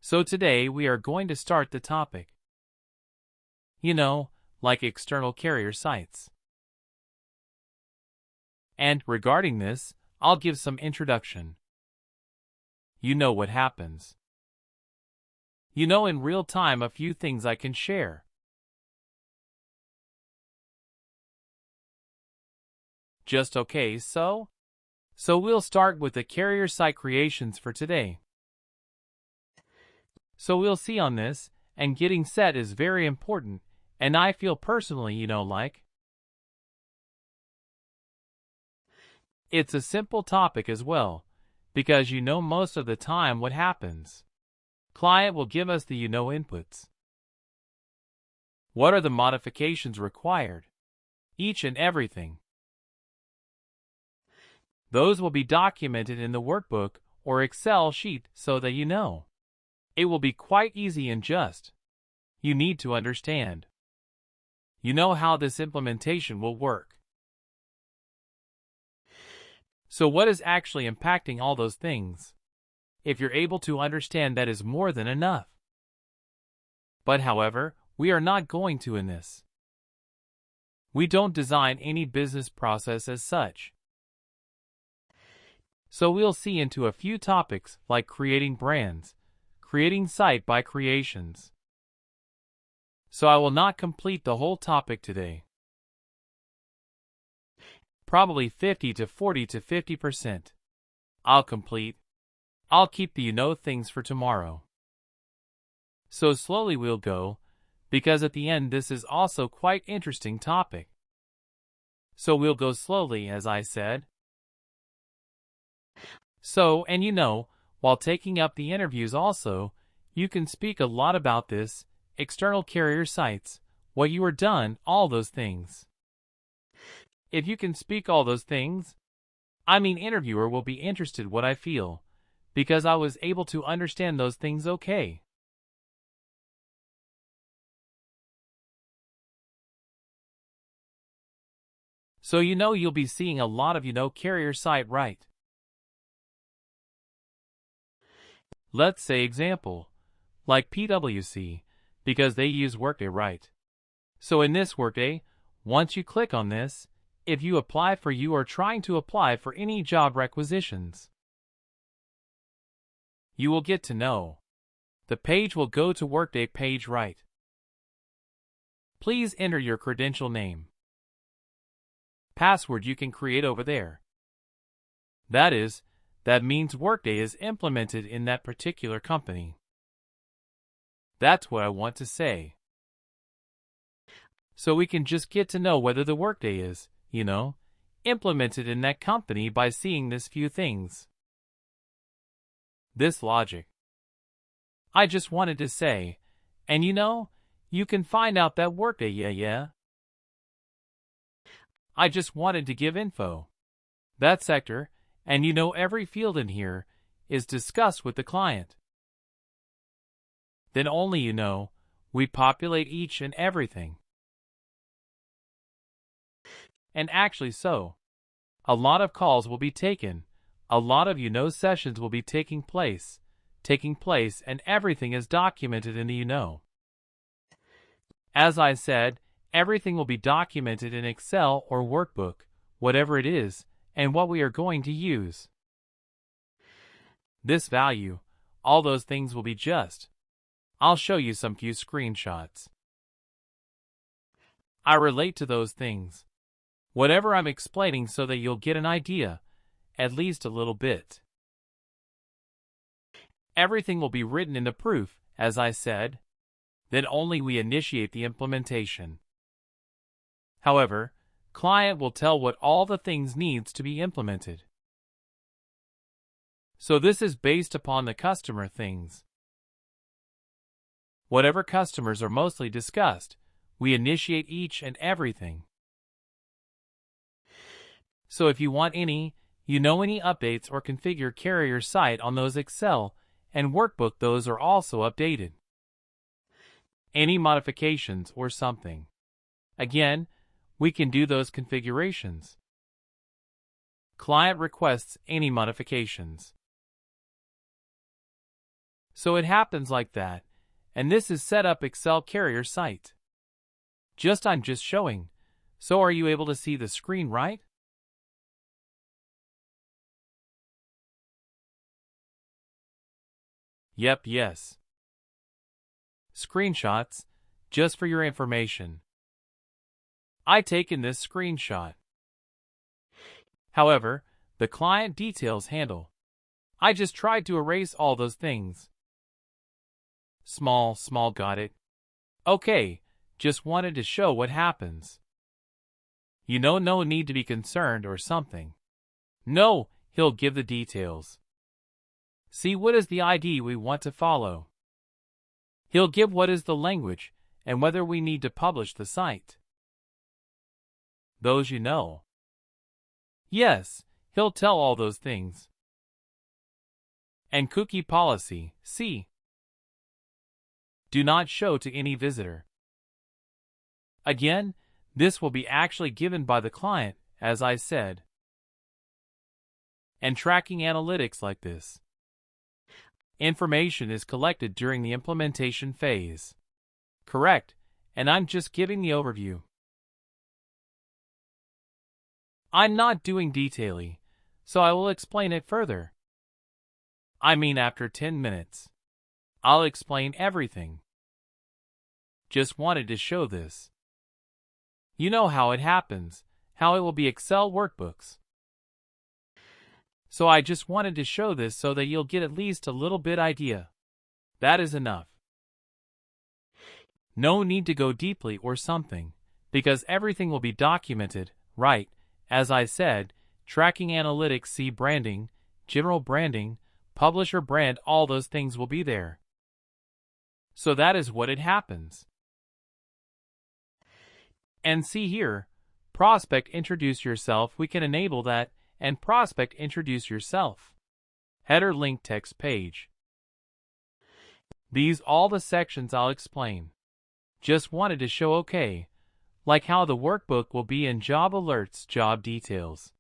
So today we are going to start the topic. Like external carrier sites. And regarding this, I'll give some introduction. You know what happens. In real time a few things I can share. Just okay, so we'll start with the carrier site creations for today. So we'll see on this, and getting set is very important, and I feel personally, it's a simple topic as well, because most of the time what happens. Client will give us the inputs. What are the modifications required? Each and everything. Those will be documented in the workbook or Excel sheet so that It will be quite easy and just. You need to understand. How this implementation will work. So what is actually impacting all those things? If you're able to understand, that is more than enough. But however, we are not going to in this. We don't design any business process as such. So we'll see into a few topics like creating brands, creating site by creations. So I will not complete the whole topic today. Probably 50 to 40 to 50%. I'll complete. I'll keep the things for tomorrow. So slowly we'll go, because at the end this is also quite interesting topic. So we'll go slowly, as I said. So, and while taking up the interviews also, you can speak a lot about this, external carrier sites, what you are done, all those things. If you can speak all those things, interviewer will be interested what I feel, because I was able to understand those things okay. So you'll be seeing a lot of carrier site, right? Let's say example, like PwC, because they use Workday, right? So in this Workday, once you click on this, if you apply for you are trying to apply for any job requisitions, you will get to know. The page will go to Workday page, right? Please enter your credential name. Password you can create over there. That means Workday is implemented in that particular company. That's what I want to say. So we can just get to know whether the Workday is, implemented in that company by seeing this few things. This logic. I just wanted to say, and you can find out that Workday, yeah. I just wanted to give info. That sector, and every field in here, is discussed with the client. Then only we populate each and everything. And actually so. A lot of calls will be taken, a lot of sessions will be taking place, and everything is documented in the As I said, everything will be documented in Excel or Workbook, whatever it is, and what we are going to use. This value, all those things will be just. I'll show you some few screenshots. I relate to those things. Whatever I'm explaining so that you'll get an idea, at least a little bit. Everything will be written in the proof, as I said. Then only we initiate the implementation. However, client will tell what all the things needs to be implemented. So this is based upon the customer things. Whatever customers are mostly discussed, we initiate each and everything. So if you want any updates or configure carrier site on those Excel and Workbook, those are also updated. Any modifications or something. Again, we can do those configurations. Client requests any modifications. So it happens like that, and this is set up Excel carrier site. I'm just showing. So are you able to see the screen, right? Yep, yes. Screenshots, just for your information. I taken this screenshot. However, the client details handle. I just tried to erase all those things. Small, got it. Okay, just wanted to show what happens. No need to be concerned or something. No, he'll give the details. See what is the ID we want to follow. He'll give what is the language and whether we need to publish the site. Those Yes, he'll tell all those things. And cookie policy, see. Do not show to any visitor. Again, this will be actually given by the client, as I said. And tracking analytics like this. Information is collected during the implementation phase. Correct, and I'm just giving the overview. I'm not doing detailing, so I will explain it further. I mean after 10 minutes. I'll explain everything. Just wanted to show this. You know how it happens, how it will be Excel workbooks. So I just wanted to show this so that you'll get at least a little bit idea. That is enough. No need to go deeply or something, because everything will be documented, right? As I said, tracking analytics, see branding, general branding, publisher brand, all those things will be there. So that is what it happens. And see here, prospect introduce yourself, we can enable that, and prospect introduce yourself. Header link text page. These all the sections I'll explain. Just wanted to show okay, like how the workbook will be in job alerts, job details.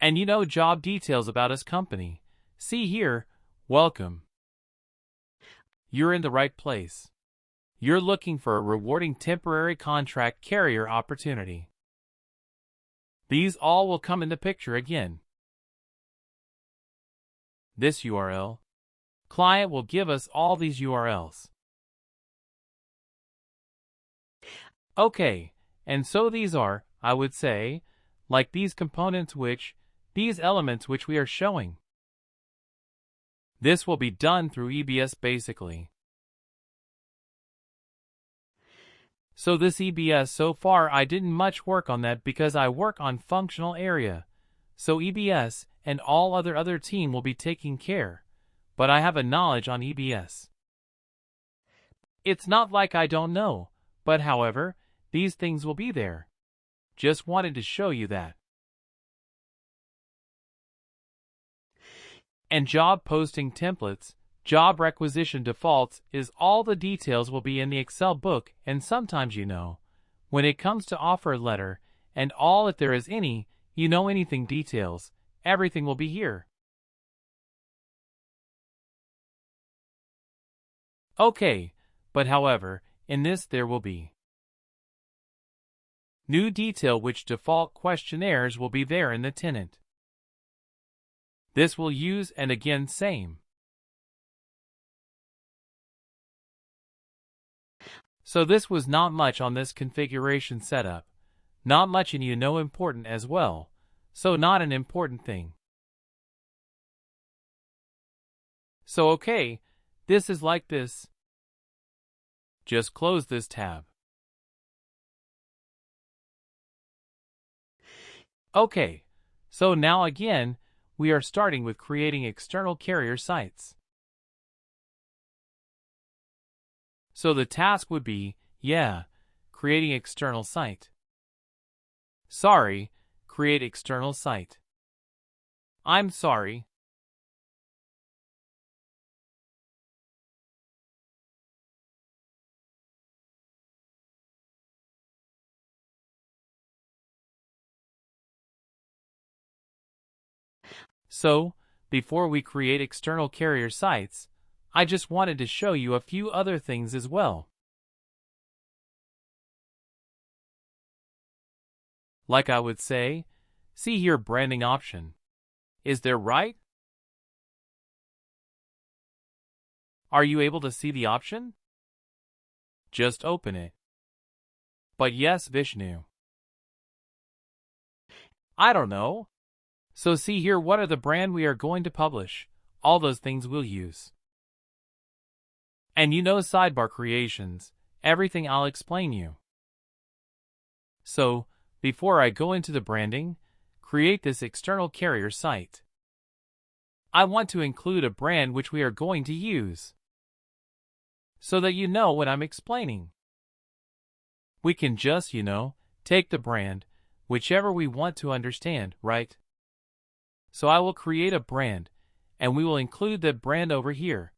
And job details about us company. See here, welcome. You're in the right place. You're looking for a rewarding temporary contract carrier opportunity. These all will come in the picture again. This URL. Client will give us all these URLs. Okay, and so these are, I would say, like these components these elements which we are showing. This will be done through EBS basically. So this EBS so far I didn't much work on that because I work on functional area. So EBS and all other team will be taking care, but I have a knowledge on EBS. It's not like I don't know, but however, these things will be there. Just wanted to show you that. And job posting templates, job requisition defaults is all the details will be in the Excel book, and sometimes when it comes to offer letter and all, if there is any, anything details, everything will be here. Okay, but however, in this there will be new detail which default questionnaires will be there in the tenant. This will use and again same. So this was not much on this configuration setup. Not much and important as well. So not an important thing. So okay, this is like this. Just close this tab. Okay, so now again, we are starting with creating external carrier sites. So the task would be, creating external site. Sorry, create external site. I'm sorry. So, before we create external carrier sites, I just wanted to show you a few other things as well. Like I would say, see here branding option. Is there right? Are you able to see the option? Just open it. But yes, Vishnu. I don't know. So see here what are the brand we are going to publish, all those things we'll use. And you know sidebar creations, everything I'll explain you. So, before I go into the branding, create this external carrier site. I want to include a brand which we are going to use, so that you know what I'm explaining. We can just, take the brand, whichever we want to understand, right? So I will create a brand, and we will include that brand over here,